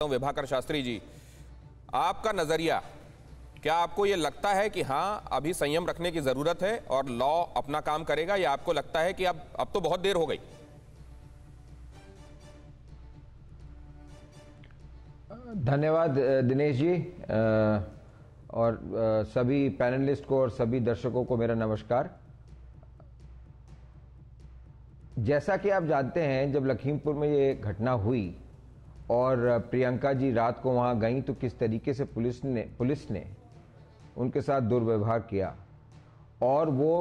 विभाकर शास्त्री जी, आपका नजरिया, क्या आपको यह लगता है कि हाँ अभी संयम रखने की जरूरत है और लॉ अपना काम करेगा, या आपको लगता है कि अब तो बहुत देर हो गई? धन्यवाद दिनेश जी, और सभी पैनलिस्ट को और सभी दर्शकों को मेरा नमस्कार। जैसा कि आप जानते हैं, जब लखीमपुर में ये घटना हुई और प्रियंका जी रात को वहां गई तो किस तरीके से पुलिस ने उनके साथ दुर्व्यवहार किया और वो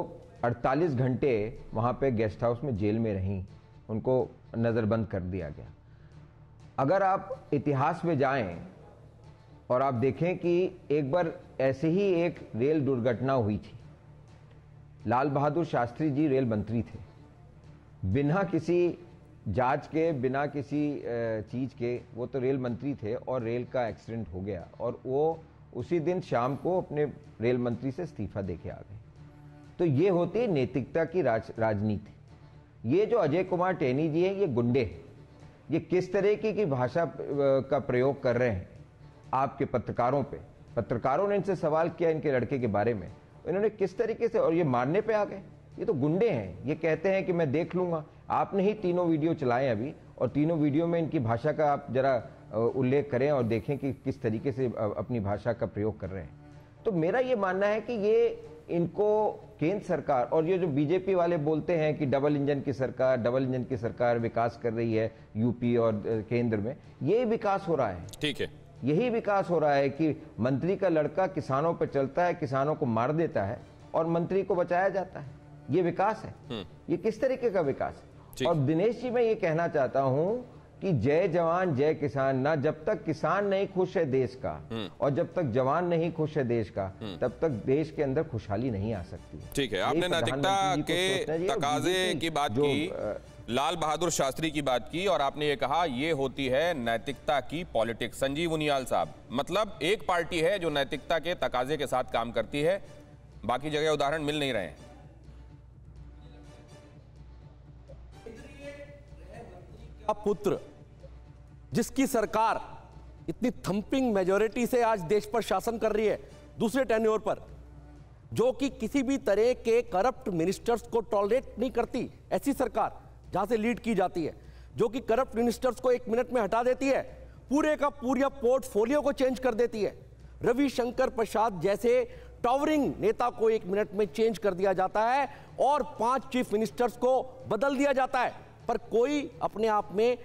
48 घंटे वहां पे गेस्ट हाउस में जेल में रहीं, उनको नज़रबंद कर दिया गया। अगर आप इतिहास में जाएं और आप देखें कि एक बार ऐसे ही एक रेल दुर्घटना हुई थी। लाल बहादुर शास्त्री जी रेल मंत्री थे, बिना किसी जांच के, बिना किसी चीज के वो तो रेल मंत्री थे और रेल का एक्सीडेंट हो गया और वो उसी दिन शाम को अपने रेल मंत्री से इस्तीफा देके आ गए। तो ये होती है नैतिकता की राजनीति। ये जो अजय कुमार टहनी जी हैं, ये गुंडे हैं। ये किस तरीके की भाषा का प्रयोग कर रहे हैं आपके पत्रकारों ने इनसे सवाल किया इनके लड़के के बारे में, इन्होंने किस तरीके से, और ये मारने पे आ गए। ये तो गुंडे हैं। ये कहते हैं कि मैं देख लूंगा। आपने ही तीनों वीडियो चलाए अभी, और तीनों वीडियो में इनकी भाषा का आप जरा उल्लेख करें और देखें कि किस तरीके से अपनी भाषा का प्रयोग कर रहे हैं। तो मेरा ये मानना है कि ये इनको केंद्र सरकार, और ये जो बीजेपी वाले बोलते हैं कि डबल इंजन की सरकार विकास कर रही है यूपी और केंद्र में, ये विकास हो रहा है। ठीक है, यही विकास हो रहा है कि मंत्री का लड़का किसानों पर चलता है, किसानों को मार देता है और मंत्री को बचाया जाता है। ये विकास है। ये किस तरीके का विकास है? और दिनेश जी, मैं ये कहना चाहता हूं कि जय जवान जय किसान ना, जब तक किसान नहीं खुश है देश का और जब तक जवान नहीं खुश है देश का, तब तक देश के अंदर खुशहाली नहीं आ सकती है। ठीक है, आपने नैतिकता के तकाजे की बात की, लाल बहादुर शास्त्री की बात की, और आपने ये कहा ये होती है नैतिकता की पॉलिटिक्स। संजीव उनियाल साहब, मतलब एक पार्टी है जो नैतिकता के तकाजे के साथ काम करती है, बाकी जगह उदाहरण मिल नहीं रहे हैं। पुत्र, जिसकी सरकार इतनी थंपिंग मेजॉरिटी से आज देश पर शासन कर रही है दूसरे टेन्योर पर, जो कि किसी भी तरह के करप्ट मिनिस्टर्स को टॉलरेट नहीं करती, ऐसी सरकार जहां से लीड की जाती है, जो कि करप्ट मिनिस्टर्स को 1 मिनट में हटा देती है, पूरे का पूरा पोर्टफोलियो को चेंज कर देती है। रविशंकर प्रसाद जैसे टॉवरिंग नेता को 1 मिनट में चेंज कर दिया जाता है और 5 चीफ मिनिस्टर्स को बदल दिया जाता है, पर कोई अपने आप में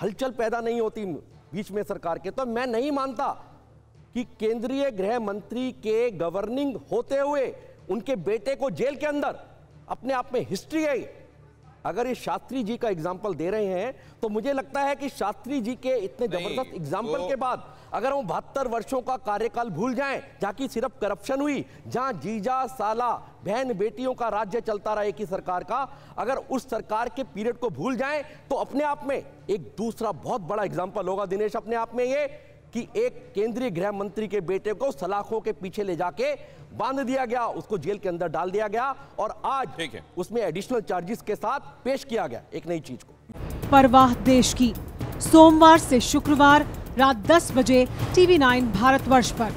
हलचल पैदा नहीं होती बीच में सरकार के। तो मैं नहीं मानता कि केंद्रीय गृह मंत्री के गवर्निंग होते हुए उनके बेटे को जेल के अंदर अपने आप में हिस्ट्री है। अगर ये शास्त्री जी का एग्जाम्पल दे रहे हैं तो मुझे लगता है कि शास्त्री जी के इतने जबरदस्त एग्जाम्पल के बाद अगर हम 72 वर्षों का कार्यकाल भूल जाएं, जहां की सिर्फ करप्शन हुई, जहां जीजा साला बहन बेटियों का राज्य चलता रहा एक ही सरकार का, अगर उस सरकार के पीरियड को भूल जाएं तो अपने आप में एक दूसरा बहुत बड़ा एग्जाम्पल होगा दिनेश, अपने आप में ये कि एक केंद्रीय गृह मंत्री के बेटे को सलाखों के पीछे ले जाके बांध दिया गया, उसको जेल के अंदर डाल दिया गया और आज उसमें एडिशनल चार्जेस के साथ पेश किया गया एक नई चीज को। परवाह देश की, सोमवार से शुक्रवार रात 10 बजे TV9 भारतवर्ष पर।